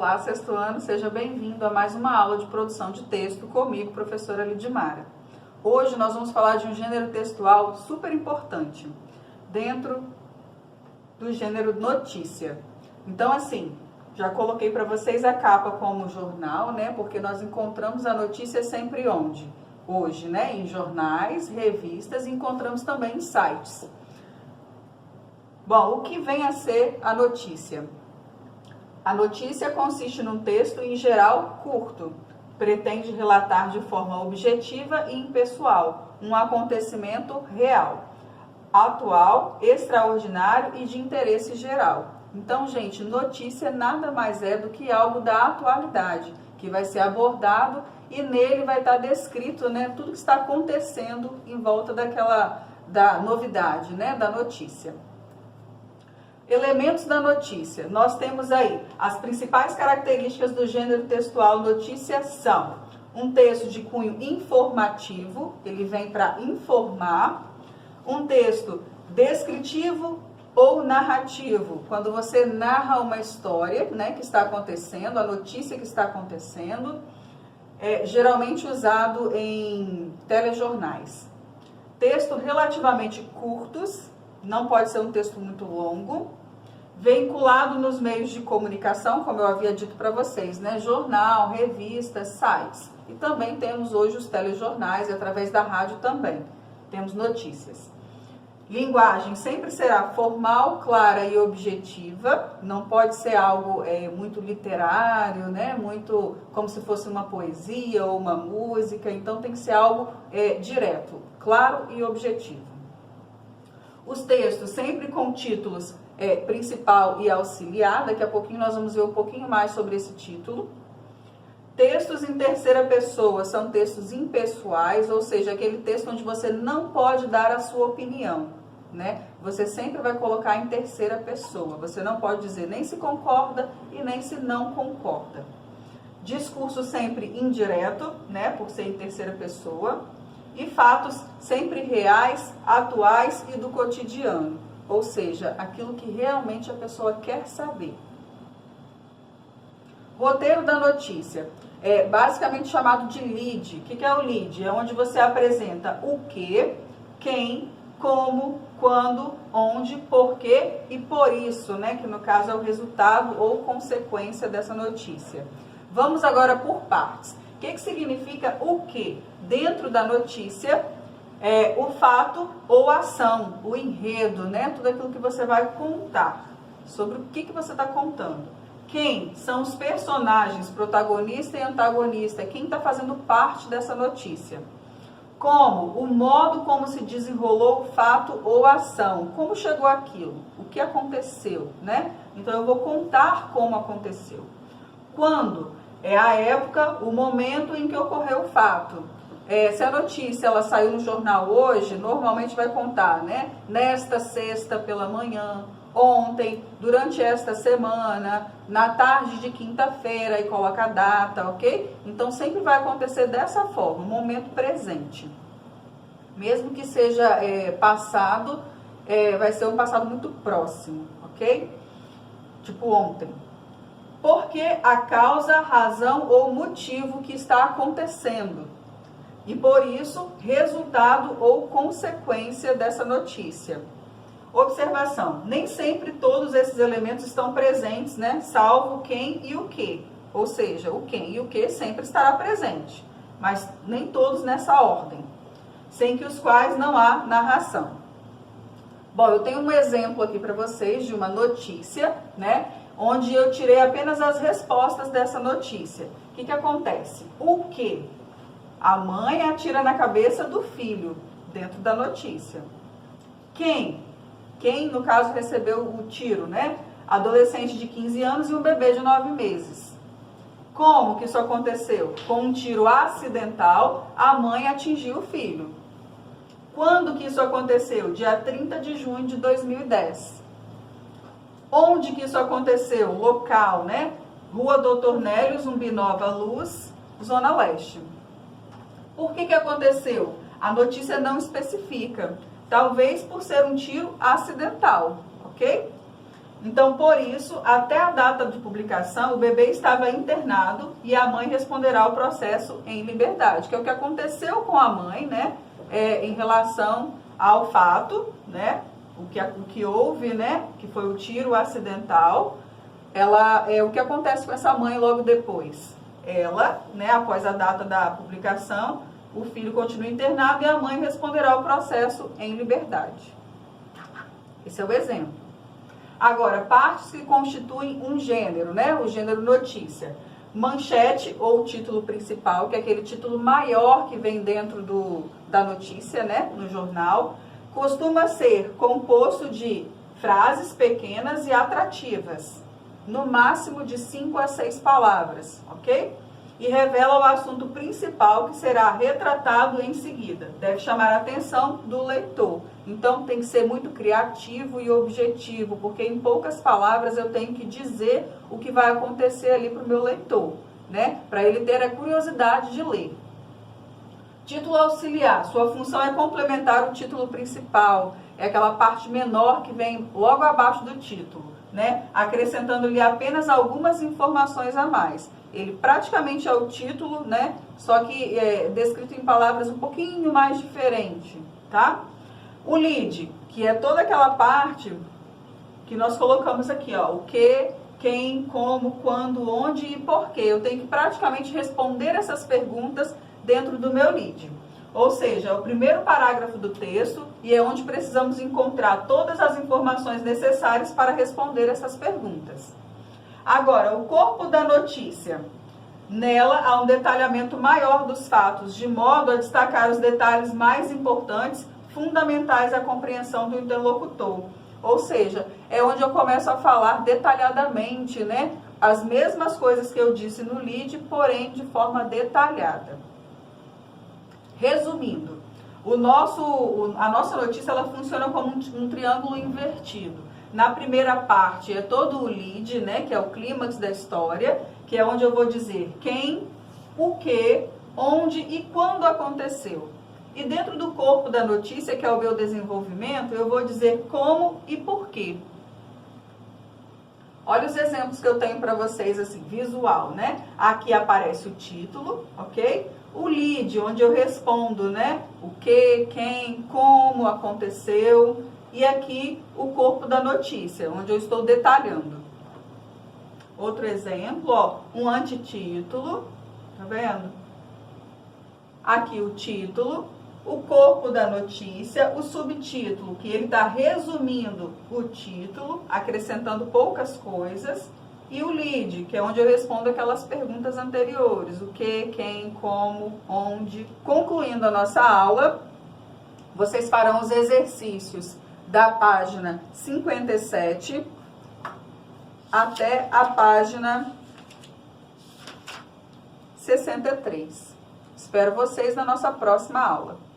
Olá, sexto ano, seja bem-vindo a mais uma aula de produção de texto comigo, professora Lidimara. Hoje nós vamos falar de um gênero textual super importante, dentro do gênero notícia. Então, assim, já coloquei para vocês a capa como jornal, né? Porque nós encontramos a notícia sempre onde? Hoje, né? Em jornais, revistas, e encontramos também em sites. Bom, o que vem a ser a notícia? A notícia consiste num texto, em geral, curto. Pretende relatar de forma objetiva e impessoal um acontecimento real, atual, extraordinário e de interesse geral. Então, gente, notícia nada mais é do que algo da atualidade, que vai ser abordado e nele vai estar descrito, né, tudo que está acontecendo em volta da novidade, né, da notícia. Elementos da notícia. Nós temos aí as principais características do gênero textual notícia são um texto de cunho informativo, ele vem para informar, um texto descritivo ou narrativo, quando você narra uma história, né, que está acontecendo, a notícia que está acontecendo, geralmente usado em telejornais. Texto relativamente curtos, não pode ser um texto muito longo, vinculado nos meios de comunicação, como eu havia dito para vocês, né? Jornal, revistas, sites. E também temos hoje os telejornais e através da rádio também temos notícias. Linguagem sempre será formal, clara e objetiva, não pode ser algo muito literário, né? Muito como se fosse uma poesia ou uma música, então tem que ser algo direto, claro e objetivo. Os textos sempre com títulos principal e auxiliar, daqui a pouquinho nós vamos ver um pouquinho mais sobre esse título. Textos em terceira pessoa são textos impessoais, ou seja, aquele texto onde você não pode dar a sua opinião, né? Você sempre vai colocar em terceira pessoa, você não pode dizer nem se concorda e nem se não concorda. Discurso sempre indireto, né, por ser em terceira pessoa, e fatos sempre reais, atuais e do cotidiano. Ou seja, aquilo que realmente a pessoa quer saber. Roteiro da notícia. É basicamente chamado de lead. O que é o lead? É onde você apresenta o que, quem, como, quando, onde, porquê e por isso, né? Que no caso é o resultado ou consequência dessa notícia. Vamos agora por partes. O que significa o que? Dentro da notícia, o fato ou a ação, o enredo, né? Tudo aquilo que você vai contar, sobre o que você está contando. Quem são os personagens, protagonista e antagonista, quem está fazendo parte dessa notícia. Como, o modo como se desenrolou o fato ou a ação, como chegou aquilo, o que aconteceu, né? Então eu vou contar como aconteceu. Quando, é a época, o momento em que ocorreu o fato. Se a notícia ela saiu no jornal hoje, normalmente vai contar, né? Nesta sexta pela manhã, ontem, durante esta semana, na tarde de quinta-feira, e coloca a data, ok? Então sempre vai acontecer dessa forma, momento presente. Mesmo que seja passado, vai ser um passado muito próximo, ok? Tipo ontem. Porque a causa, razão ou motivo que está acontecendo. E por isso, resultado ou consequência dessa notícia. Observação, nem sempre todos esses elementos estão presentes, né? Salvo o quem e o que. Ou seja, o quem e o que sempre estará presente, mas nem todos nessa ordem, sem que os quais não há narração. Bom, eu tenho um exemplo aqui para vocês de uma notícia, né? Onde eu tirei apenas as respostas dessa notícia. O que acontece? O que? A mãe atira na cabeça do filho, dentro da notícia. Quem? Quem, no caso, recebeu o tiro, né? Adolescente de 15 anos e um bebê de 9 meses. Como que isso aconteceu? Com um tiro acidental, a mãe atingiu o filho. Quando que isso aconteceu? Dia 30 de junho de 2010. Onde que isso aconteceu? Local, né? Rua Doutor Nélio, Zumbi Nova Luz, Zona Leste. Por que aconteceu? A notícia não especifica. Talvez por ser um tiro acidental, ok? Então, por isso, até a data de publicação, o bebê estava internado e a mãe responderá ao processo em liberdade, que é o que aconteceu com a mãe, né, em relação ao fato, né, o que houve, né, que foi o tiro acidental. O que acontece com essa mãe logo depois? Ela, né, após a data da publicação, o filho continua internado e a mãe responderá ao processo em liberdade. Esse é o exemplo. Agora, partes que constituem um gênero, né? O gênero notícia. Manchete ou título principal, que é aquele título maior que vem dentro da notícia, né? No jornal. Costuma ser composto de frases pequenas e atrativas, no máximo de 5 a 6 palavras, ok? E revela o assunto principal que será retratado em seguida. Deve chamar a atenção do leitor. Então tem que ser muito criativo e objetivo, porque em poucas palavras eu tenho que dizer o que vai acontecer ali para o meu leitor, né? Para ele ter a curiosidade de ler. Título auxiliar. Sua função é complementar o título principal. É aquela parte menor que vem logo abaixo do título, né? Acrescentando-lhe apenas algumas informações a mais. Ele praticamente é o título, né? Só que descrito em palavras um pouquinho mais diferente, tá? O lead, que é toda aquela parte que nós colocamos aqui, ó, o que, quem, como, quando, onde e porquê. Eu tenho que praticamente responder essas perguntas dentro do meu lead. Ou seja, é o primeiro parágrafo do texto e é onde precisamos encontrar todas as informações necessárias para responder essas perguntas. Agora, o corpo da notícia. Nela há um detalhamento maior dos fatos, de modo a destacar os detalhes mais importantes, fundamentais à compreensão do interlocutor. Ou seja, é onde eu começo a falar detalhadamente, né? As mesmas coisas que eu disse no lead, porém de forma detalhada. Resumindo, a nossa notícia ela funciona como um triângulo invertido. Na primeira parte é todo o lead, né, que é o clímax da história, que é onde eu vou dizer quem, o que, onde e quando aconteceu. E dentro do corpo da notícia, que é o meu desenvolvimento, eu vou dizer como e porquê. Olha os exemplos que eu tenho para vocês, assim, visual, né? Aqui aparece o título, ok? O lead, onde eu respondo, né? O que, quem, como aconteceu. E aqui o corpo da notícia, onde eu estou detalhando. Outro exemplo, ó, um antitítulo, tá vendo? Aqui o título, o corpo da notícia, o subtítulo, que ele está resumindo o título, acrescentando poucas coisas, e o lead, que é onde eu respondo aquelas perguntas anteriores, o que, quem, como, onde. Concluindo a nossa aula, vocês farão os exercícios da página 57 até a página 63. Espero vocês na nossa próxima aula.